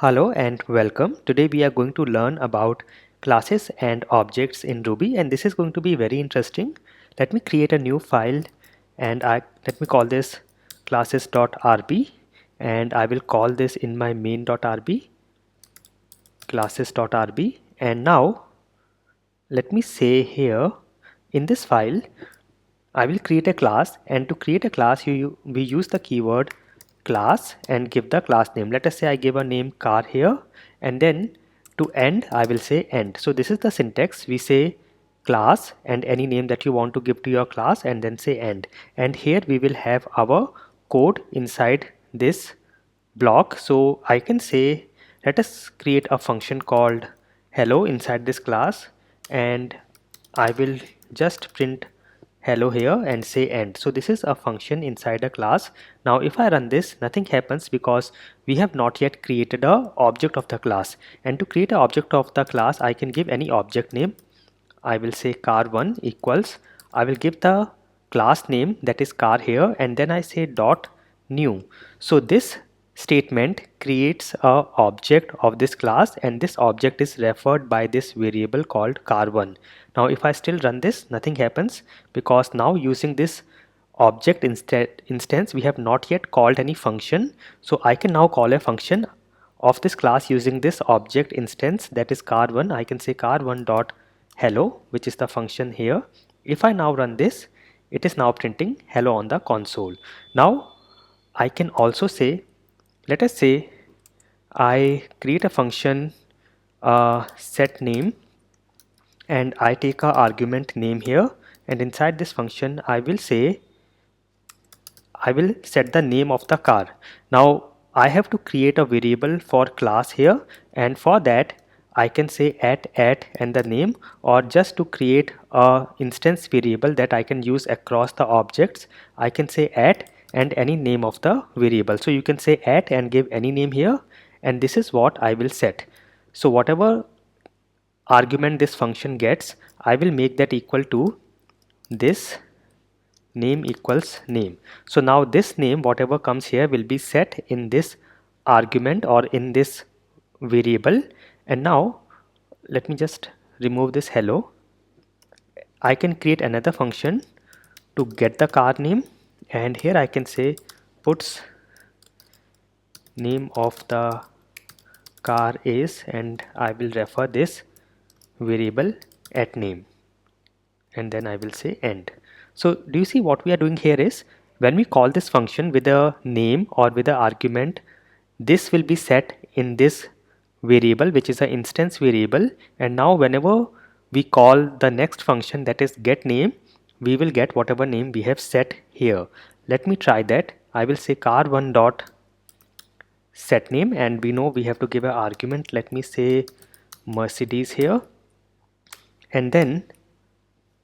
Hello and welcome. Today we are going to learn about classes and objects in Ruby, and this is going to be very interesting. Let me create a new file and let me call this classes.rb, and I will call this in my main.rb classes.rb. And now let me say here in this file I will create a class, and to create a class we use the keyword class and give the class name. Let us say I give a name car here, and then to end I will say end. So this is the syntax. We say class and any name that you want to give to your class and then say end. And here we will have our code inside this block. So I can say let us create a function called hello inside this class, and I will just print hello here and say end. So this is a function inside a class. Now if I run this, nothing happens because we have not yet created a object of the class. And to create an object of the class, I can give any object name. I will say car1 equals, I will give the class name, that is car here, and then I say dot new. So this statement creates a object of this class, and this object is referred by this variable called car1. Now if I still run this, nothing happens because now using this object instance we have not yet called any function. So I can now call a function of this class using this object instance, that is car1. I can say car1 dot hello, which is the function here. If I now run this, it is now printing hello on the console. Now I can also say, let us say I create a function set name, and I take a argument name here, and inside this function I will say I will set the name of the car. Now I have to create a variable for class here, and for that I can say at and the name, or just to create a instance variable that I can use across the objects, I can say at and any name of the variable. So you can say at and give any name here, and this is what I will set. So whatever argument this function gets, I will make that equal to this name equals name. So now this name, whatever comes here, will be set in this argument or in this variable. And now let me just remove this hello. I can create another function to get the car name, and here I can say puts name of the car is, and I will refer this variable at name, and then I will say end. So do you see what we are doing here is, when we call this function with a name or with an argument, this will be set in this variable, which is an instance variable, and now whenever we call the next function, that is get name, we will get whatever name we have set here. Let me try that. I will say car1 dot set name, and we know we have to give an argument. Let me say Mercedes here, and then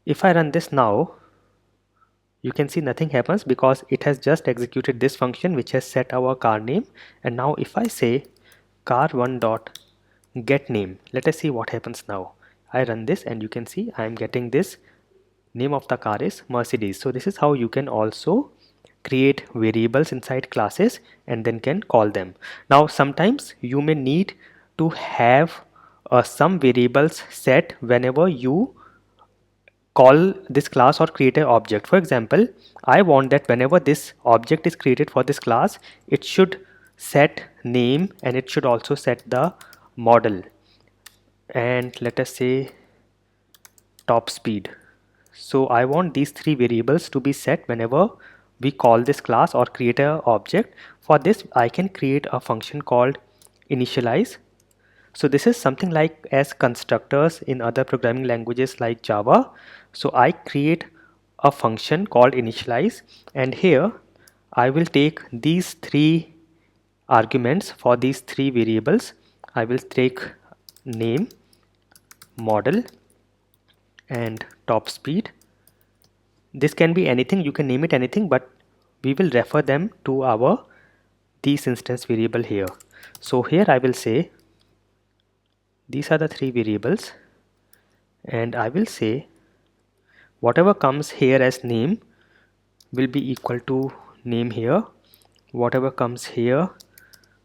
if I run this now, you can see nothing happens because it has just executed this function which has set our car name. And now if I say car1 dot get name, let us see what happens now. I run this and you can see I am getting this name of the car is Mercedes. So this is how you can also create variables inside classes and then can call them. Now sometimes you may need to have some variables set whenever you call this class or create an object. For example, I want that whenever this object is created for this class, it should set name and it should also set the model, and let us say top speed. So I want these three variables to be set whenever we call this class or create an object. For this I can create a function called initialize. So this is something like as constructors in other programming languages like Java. So I create a function called initialize, and here I will take these three arguments for these three variables. I will take name, model, and top speed. This can be anything, you can name it anything, but we will refer them to our these instance variable here. So here I will say these are the three variables, and I will say whatever comes here as name will be equal to name here, whatever comes here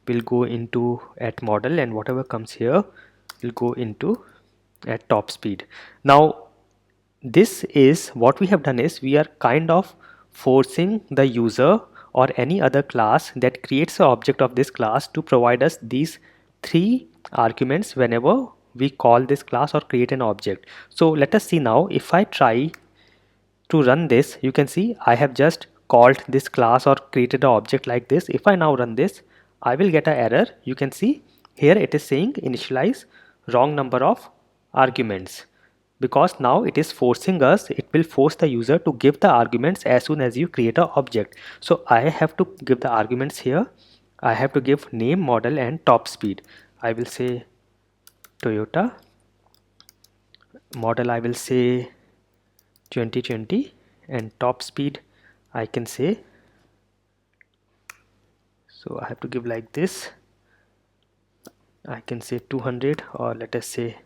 will go into at model, and whatever comes here will go into at top speed. Now this is what we have done is we are kind of forcing the user or any other class that creates an object of this class to provide us these three arguments whenever we call this class or create an object. So let us see now. If I try to run this, you can see I have just called this class or created an object like this. If I now run this, I will get an error. You can see here it is saying initialize wrong number of arguments, because now it is forcing us, it will force the user to give the arguments as soon as you create an object. So I have to give the arguments here. I have to give name, model and top speed. I will say Toyota, model I will say 2020, and top speed I can say, so I have to give like this, I can say 200 or let us say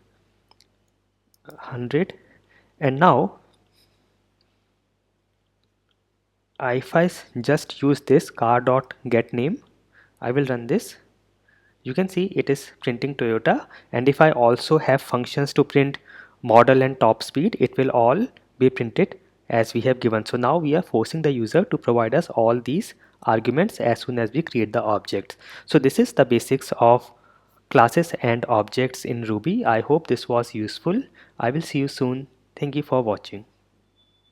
100. And now if I just use this car.getName, I will run this. You can see it is printing Toyota, and if I also have functions to print model and top speed, it will all be printed as we have given. So now we are forcing the user to provide us all these arguments as soon as we create the objects. So this is the basics of classes and objects in Ruby. I hope this was useful. I will see you soon. Thank you for watching.